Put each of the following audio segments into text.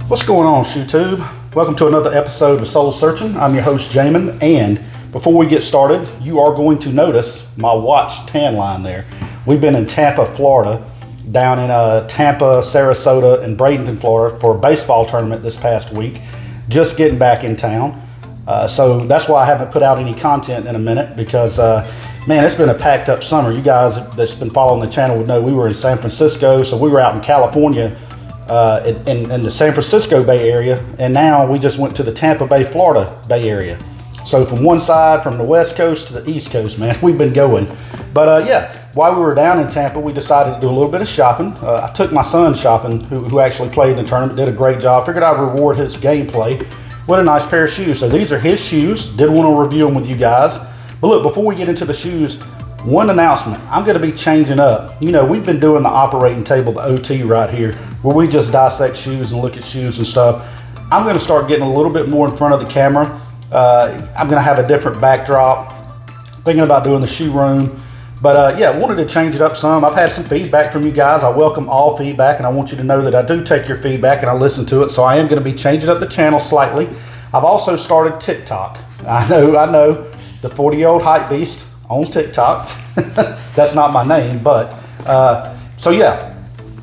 What's going on, ShoeTube? Welcome to another episode of Soul Searching. I'm your host, Jamin, and before we get started, you are going to notice my watch tan line there. We've been in Tampa, Florida, down in Tampa, Sarasota, and Bradenton, Florida for a baseball tournament this past week, just getting back in town. So that's why I haven't put out any content in a minute because, man, it's been a packed up summer. You guys that's been following the channel would know we were in San Francisco, so we were out in California, in the San Francisco Bay Area, and now we just went to the Tampa Bay, Florida Bay Area. So from one side, from the West Coast to the East Coast, man, we've been going. But yeah, while we were down in Tampa, we decided to do a little bit of shopping. I took my son shopping, who actually played in the tournament, did a great job. Figured I'd reward his gameplay with a nice pair of shoes. So these are his shoes. Did want to review them with you guys. But look, before we get into the shoes, one announcement. I'm going to be changing up. You know, we've been doing the operating table, the OT right here, where we just dissect shoes and look at shoes and stuff. I'm going to start getting a little bit more in front of the camera. I'm going to have a different backdrop. Thinking about doing the shoe room. But yeah, wanted to change it up some. I've had some feedback from you guys. I welcome all feedback, and I want you to know that I do take your feedback and I listen to it. So I am going to be changing up the channel slightly. I've also started TikTok. I know, the 40-year-old hype beast on TikTok. That's not my name, but so yeah,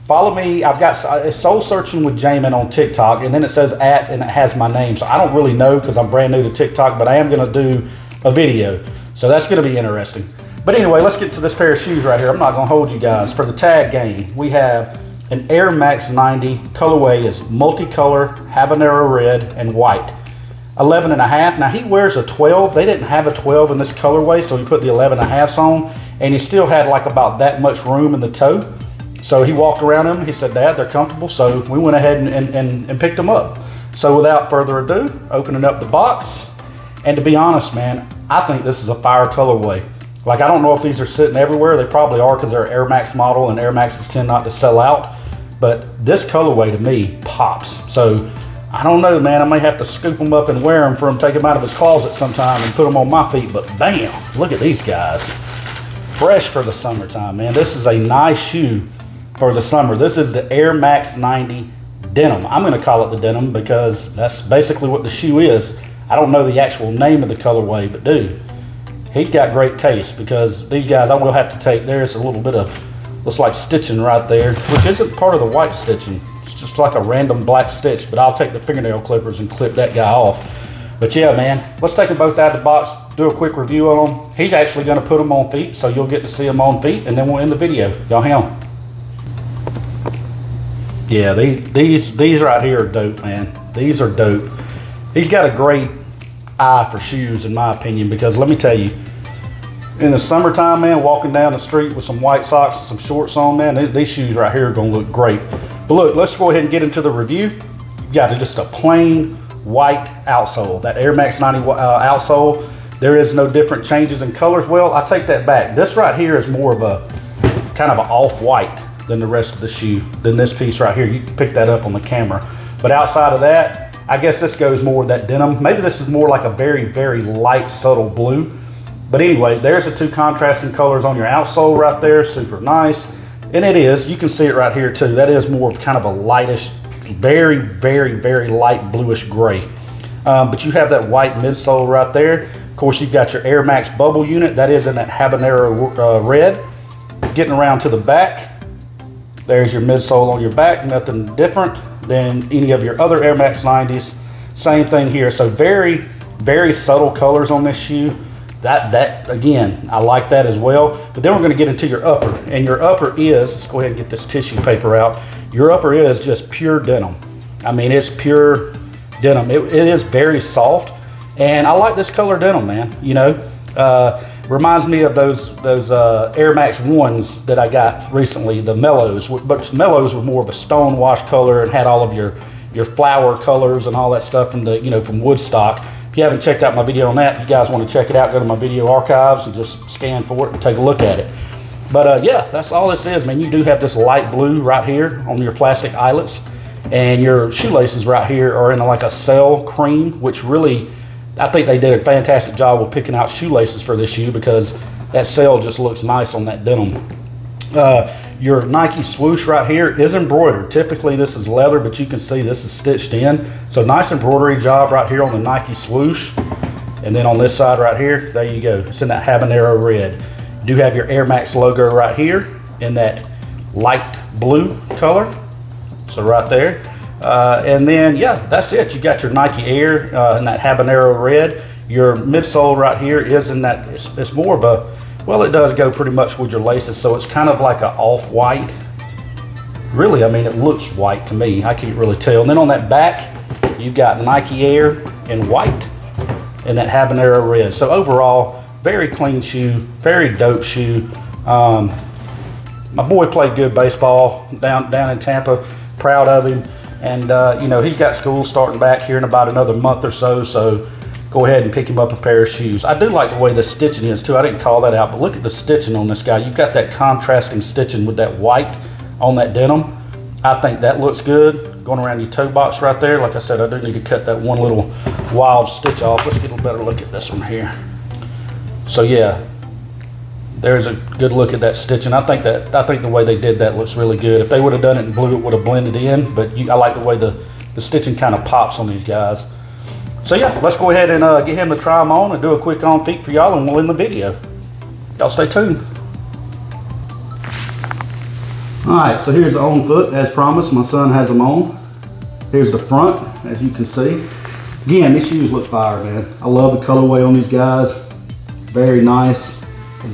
follow me. I've got Soul Searching with Jamin on TikTok, and then it says @ and it has my name. So I don't really know because I'm brand new to TikTok, but I am going to do a video. So that's going to be interesting. But anyway, let's get to this pair of shoes right here. I'm not going to hold you guys. For the tag game, we have an Air Max 90. Colorway is multicolor, habanero red, and white. 11 and a half. Now he wears a 12. They didn't have a 12 in this colorway, so he put the 11 and a half on, and he still had like about that much room in the toe. So he walked around them. He said, "Dad, they're comfortable." So we went ahead and picked them up. So without further ado, opening up the box. And to be honest, man, I think this is a fire colorway. Like, I don't know if these are sitting everywhere. They probably are because they're an Air Max model, and Air Maxes tend not to sell out. But this colorway to me pops. So I don't know, man. I may have to scoop them up and wear them for him, take them out of his closet sometime and put them on my feet. But bam, look at these guys. Fresh for the summertime, man. This is a nice shoe for the summer. This is the Air Max 90 Denim. I'm going to call it the Denim because that's basically what the shoe is. I don't know the actual name of the colorway, but dude, he's got great taste because these guys, I will have to take, there's a little bit of, looks like stitching right there, which isn't part of the white stitching. It's just like a random black stitch, but I'll take the fingernail clippers and clip that guy off. But yeah, man, let's take them both out of the box, do a quick review on them. He's actually going to put them on feet, so you'll get to see them on feet, and then we'll end the video. Y'all hang on. Yeah, these right here are dope, man. These are dope. He's got a great eye for shoes, in my opinion, because let me tell you, in the summertime, man, walking down the street with some white socks and some shorts on, man, these shoes right here are going to look great. But look, let's go ahead and get into the review. You got just a plain white outsole, that Air Max 90 outsole. There is no different changes in colors. Well, I take that back. This right here is more of a kind of an off-white than the rest of the shoe, than this piece right here. You can pick that up on the camera. But outside of that, I guess this goes more with that denim. Maybe this is more like a very, very light, subtle blue. But anyway, there's the two contrasting colors on your outsole right there. Super nice. And it is, you can see it right here too. That is more of kind of a lightish, very, very, very light bluish gray. But you have that white midsole right there. Of course, you've got your Air Max bubble unit. That is in that habanero red. Getting around to the back, there's your midsole on your back. Nothing different than any of your other Air Max 90s. Same thing here. So very, very subtle colors on this shoe. That again, I like that as well. But then we're going to get into your upper, and your upper is, let's go ahead and get this tissue paper out. Your upper is just pure denim. I mean, it's pure denim. It is very soft, and I like this color denim, man. You know, reminds me of those Air Max 1s that I got recently, the Mellows. But Mellows were more of a stone wash color and had all of your flower colors and all that stuff from the, you know, from Woodstock. If you haven't checked out my video on that, if you guys want to check it out, go to my video archives and just scan for it and take a look at it. But yeah, that's all this is, man. You do have this light blue right here on your plastic eyelets, and your shoelaces right here are in like a cell cream, which really, I think they did a fantastic job of picking out shoelaces for this shoe because that cell just looks nice on that denim. Your Nike swoosh right here is embroidered. Typically this is leather, but you can see this is stitched in. So nice embroidery job right here on the Nike swoosh. And then on this side right here, there you go. It's in that habanero red. You do have your Air Max logo right here in that light blue color. So right there. And then, yeah, that's it. You got your Nike Air in that habanero red. Your midsole right here is in that, it's more of a, well, it does go pretty much with your laces, so it's kind of like an off-white. Really, I mean, it looks white to me. I can't really tell. And then on that back, you've got Nike Air in white and that habanero red. So overall, very clean shoe, very dope shoe. My boy played good baseball down in Tampa. Proud of him. And, you know, he's got school starting back here in about another month or so, so go ahead and pick him up a pair of shoes. I do like the way the stitching is too. I didn't call that out, but look at the stitching on this guy. You've got that contrasting stitching with that white on that denim. I think that looks good. Going around your toe box right there. Like I said, I do need to cut that one little wild stitch off. Let's get a better look at this one here. So yeah, there's a good look at that stitching. I think the way they did that looks really good. If they would have done it in blue, it would have blended in, but I like the way the stitching kind of pops on these guys. So yeah, let's go ahead and get him to try them on and do a quick on feet for y'all, and we'll end the video. Y'all stay tuned. All right, so here's the on foot. As promised, my son has them on. Here's the front, as you can see. Again, these shoes look fire, man. I love the colorway on these guys. Very nice.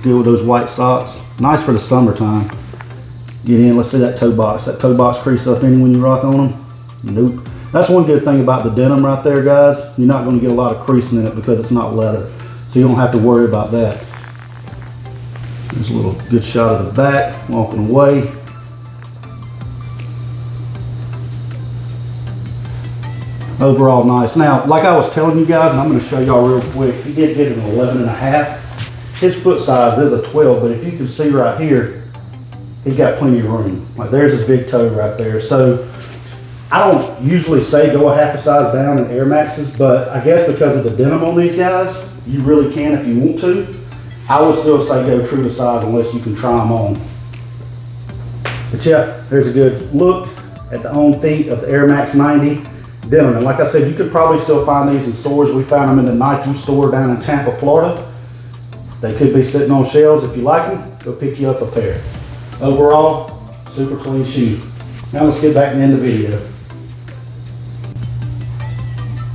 Good with those white socks. Nice for the summertime. Get in, let's see that toe box. That toe box crease up any when you rock on them? Nope. That's one good thing about the denim right there, guys. You're not going to get a lot of creasing in it because it's not leather. So you don't have to worry about that. There's a little good shot of the back, walking away. Overall nice. Now, like I was telling you guys, and I'm going to show y'all real quick, he did get an 11.5. His foot size is a 12, but if you can see right here, he's got plenty of room. Like there's his big toe right there. So I don't usually say go a half a size down in Air Maxes, but I guess because of the denim on these guys, you really can if you want to. I would still say go true to size unless you can try them on. But yeah, there's a good look at the on feet of the Air Max 90 denim. And like I said, you could probably still find these in stores. We found them in the Nike store down in Tampa, Florida. They could be sitting on shelves. If you like them, go pick you up a pair. Overall, super clean shoe. Now let's get back and end the video.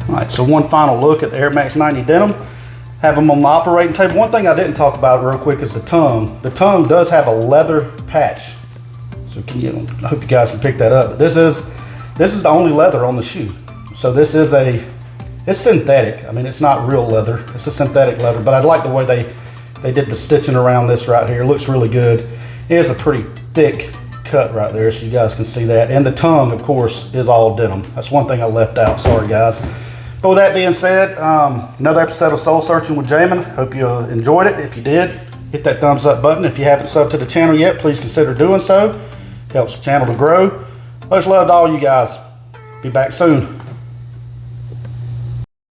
All right, so one final look at the Air Max 90 denim. Have them on the operating table. One thing I didn't talk about real quick is the tongue. The tongue does have a leather patch. So I hope you guys can pick that up. But this is the only leather on the shoe. So this is it's synthetic. I mean, it's not real leather. It's a synthetic leather, but I like the way they did the stitching around this right here. It looks really good. It is a pretty thick cut right there, so you guys can see that. And the tongue, of course, is all denim. That's one thing I left out. Sorry, guys. But with that being said, another episode of Soul Searching with Jamin. Hope you enjoyed it. If you did, hit that thumbs up button. If you haven't subbed to the channel yet, please consider doing so. Helps the channel to grow. Much love to all you guys. Be back soon.